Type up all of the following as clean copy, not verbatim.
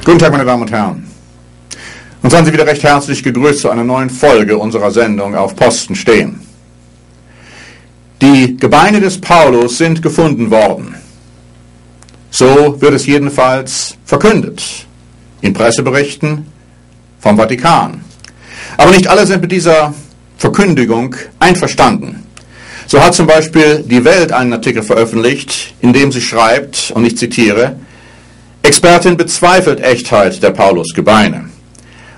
Guten Tag, meine Damen und Herren. Und seien Sie wieder recht herzlich gegrüßt zu einer neuen Folge unserer Sendung Auf Posten stehen. Die Gebeine des Paulus sind gefunden worden. So wird es jedenfalls verkündet in Presseberichten vom Vatikan. Aber nicht alle sind mit dieser Verkündigung einverstanden. So hat zum Beispiel die Welt einen Artikel veröffentlicht, in dem sie schreibt, und ich zitiere, Expertin bezweifelt Echtheit der Paulus-Gebeine.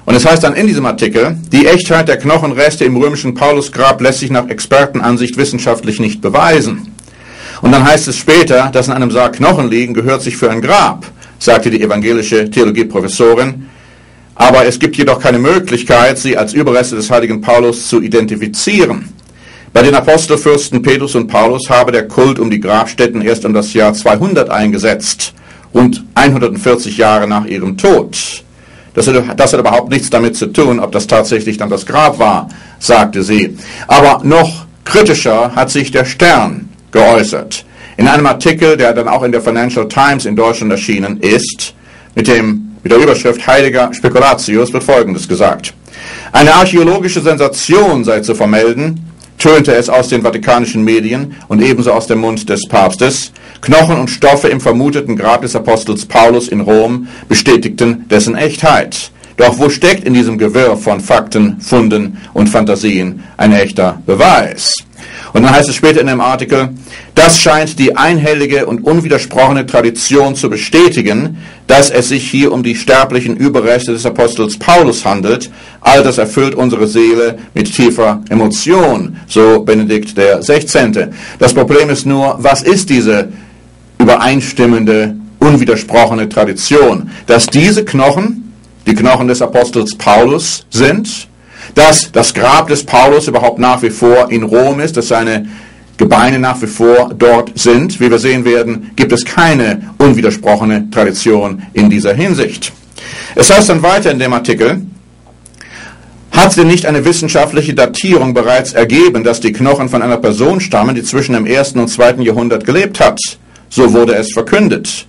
Und es heißt dann in diesem Artikel, die Echtheit der Knochenreste im römischen Paulusgrab lässt sich nach Expertenansicht wissenschaftlich nicht beweisen. Und dann heißt es später, dass in einem Sarg Knochen liegen, gehört sich für ein Grab, sagte die evangelische Theologieprofessorin. Aber es gibt jedoch keine Möglichkeit, sie als Überreste des heiligen Paulus zu identifizieren. Bei den Apostelfürsten Petrus und Paulus habe der Kult um die Grabstätten erst um das Jahr 200 eingesetzt, rund 140 Jahre nach ihrem Tod. Das hat überhaupt nichts damit zu tun, ob das tatsächlich dann das Grab war, sagte sie. Aber noch kritischer hat sich der Stern geäußert. In einem Artikel, der dann auch in der Financial Times in Deutschland erschienen ist, mit der Überschrift Heiliger Spekulatius wird Folgendes gesagt. Eine archäologische Sensation sei zu vermelden, tönte es aus den vatikanischen Medien und ebenso aus dem Mund des Papstes. Knochen und Stoffe im vermuteten Grab des Apostels Paulus in Rom bestätigten dessen Echtheit. Doch wo steckt in diesem Gewirr von Fakten, Funden und Fantasien ein echter Beweis? Und dann heißt es später in dem Artikel, das scheint die einhellige und unwidersprochene Tradition zu bestätigen, dass es sich hier um die sterblichen Überreste des Apostels Paulus handelt. All das erfüllt unsere Seele mit tiefer Emotion, so Benedikt der 16. Das Problem ist nur, was ist diese übereinstimmende, unwidersprochene Tradition? Dass diese Knochen die Knochen des Apostels Paulus sind, dass das Grab des Paulus überhaupt nach wie vor in Rom ist, dass seine Gebeine nach wie vor dort sind. Wie wir sehen werden, gibt es keine unwidersprochene Tradition in dieser Hinsicht. Es heißt dann weiter in dem Artikel, hat denn nicht eine wissenschaftliche Datierung bereits ergeben, dass die Knochen von einer Person stammen, die zwischen dem 1. und 2. Jahrhundert gelebt hat? So wurde es verkündet.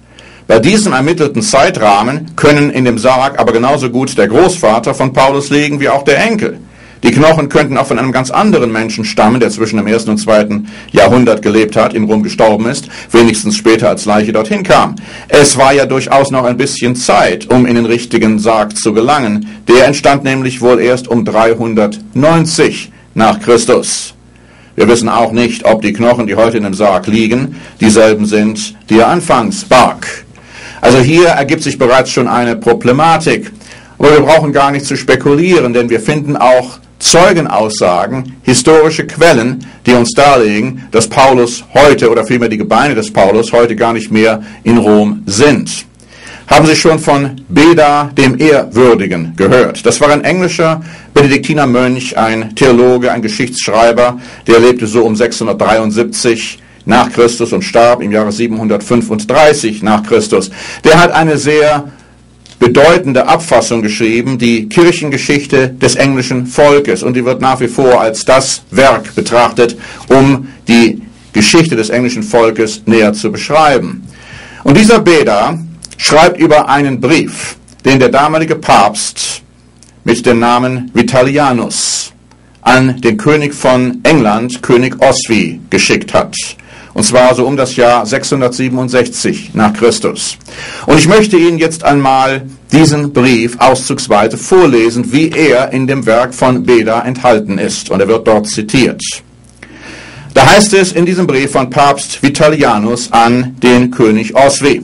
Bei diesem ermittelten Zeitrahmen können in dem Sarg aber genauso gut der Großvater von Paulus liegen wie auch der Enkel. Die Knochen könnten auch von einem ganz anderen Menschen stammen, der zwischen dem 1. und 2. Jahrhundert gelebt hat, in Rom gestorben ist, wenigstens später als Leiche dorthin kam. Es war ja durchaus noch ein bisschen Zeit, um in den richtigen Sarg zu gelangen. Der entstand nämlich wohl erst um 390 nach Christus. Wir wissen auch nicht, ob die Knochen, die heute in dem Sarg liegen, dieselben sind, die er anfangs barg. Also hier ergibt sich bereits schon eine Problematik. Aber wir brauchen gar nicht zu spekulieren, denn wir finden auch Zeugenaussagen, historische Quellen, die uns darlegen, dass Paulus heute, oder vielmehr die Gebeine des Paulus, heute gar nicht mehr in Rom sind. Haben Sie schon von Beda dem Ehrwürdigen gehört? Das war ein englischer Benediktinermönch, ein Theologe, ein Geschichtsschreiber, der lebte so um 673 nach Christus und starb im Jahre 735 nach Christus. Der hat eine sehr bedeutende Abfassung geschrieben, die Kirchengeschichte des englischen Volkes, und die wird nach wie vor als das Werk betrachtet, um die Geschichte des englischen Volkes näher zu beschreiben. Und dieser Beda schreibt über einen Brief, den der damalige Papst mit dem Namen Vitalianus an den König von England, König Oswy, geschickt hat. Und zwar so um das Jahr 667 nach Christus. Und ich möchte Ihnen jetzt einmal diesen Brief auszugsweise vorlesen, wie er in dem Werk von Beda enthalten ist. Und er wird dort zitiert. Da heißt es in diesem Brief von Papst Vitalianus an den König Oswy.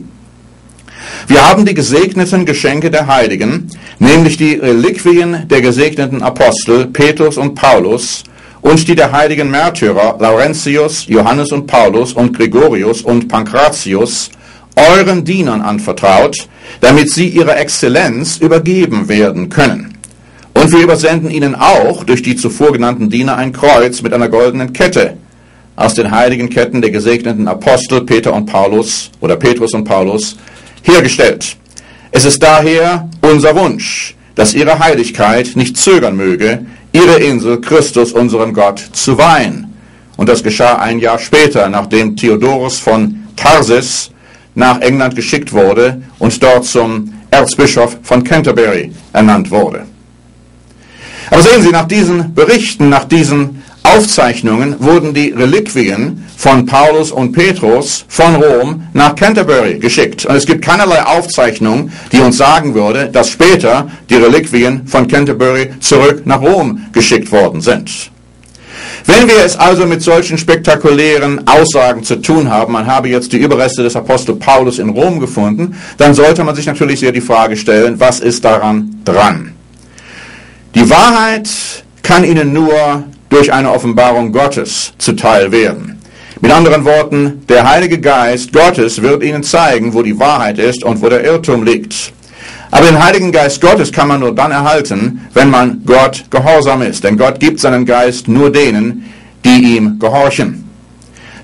Wir haben die gesegneten Geschenke der Heiligen, nämlich die Reliquien der gesegneten Apostel Petrus und Paulus, und die der heiligen Märtyrer Laurentius, Johannes und Paulus und Gregorius und Pankratius euren Dienern anvertraut, damit sie ihrer Exzellenz übergeben werden können. Und wir übersenden ihnen auch durch die zuvor genannten Diener ein Kreuz mit einer goldenen Kette aus den heiligen Ketten der gesegneten Apostel Peter und Paulus oder Petrus und Paulus hergestellt. Es ist daher unser Wunsch, dass ihre Heiligkeit nicht zögern möge, ihre Insel Christus, unserem Gott, zu weihen. Und das geschah ein Jahr später, nachdem Theodorus von Tarsis nach England geschickt wurde und dort zum Erzbischof von Canterbury ernannt wurde. Aber sehen Sie, nach diesen Berichten, nach diesen Aufzeichnungen wurden die Reliquien von Paulus und Petrus von Rom nach Canterbury geschickt. Und es gibt keinerlei Aufzeichnung, die uns sagen würde, dass später die Reliquien von Canterbury zurück nach Rom geschickt worden sind. Wenn wir es also mit solchen spektakulären Aussagen zu tun haben, man habe jetzt die Überreste des Apostel Paulus in Rom gefunden, dann sollte man sich natürlich sehr die Frage stellen, was ist daran dran? Die Wahrheit kann Ihnen nur durch eine Offenbarung Gottes zuteil werden. Mit anderen Worten, der Heilige Geist Gottes wird Ihnen zeigen, wo die Wahrheit ist und wo der Irrtum liegt. Aber den Heiligen Geist Gottes kann man nur dann erhalten, wenn man Gott gehorsam ist. Denn Gott gibt seinen Geist nur denen, die ihm gehorchen.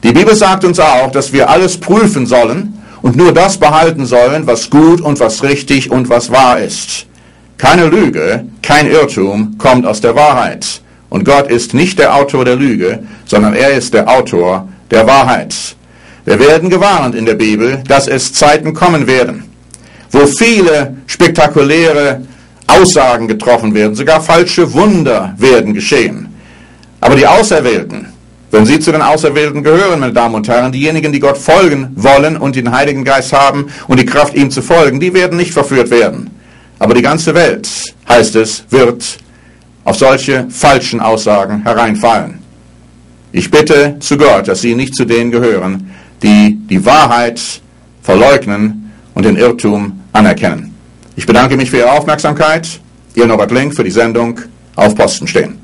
Die Bibel sagt uns auch, dass wir alles prüfen sollen und nur das behalten sollen, was gut und was richtig und was wahr ist. Keine Lüge, kein Irrtum kommt aus der Wahrheit. Und Gott ist nicht der Autor der Lüge, sondern er ist der Autor der Wahrheit. Wir werden gewarnt in der Bibel, dass es Zeiten kommen werden, wo viele spektakuläre Aussagen getroffen werden, sogar falsche Wunder werden geschehen. Aber die Auserwählten, wenn Sie zu den Auserwählten gehören, meine Damen und Herren, diejenigen, die Gott folgen wollen und den Heiligen Geist haben und die Kraft, ihm zu folgen, die werden nicht verführt werden. Aber die ganze Welt, heißt es, wird auf solche falschen Aussagen hereinfallen. Ich bitte zu Gott, dass Sie nicht zu denen gehören, die die Wahrheit verleugnen und den Irrtum anerkennen. Ich bedanke mich für Ihre Aufmerksamkeit. Ihr Norbert Link für die Sendung Auf Posten stehen.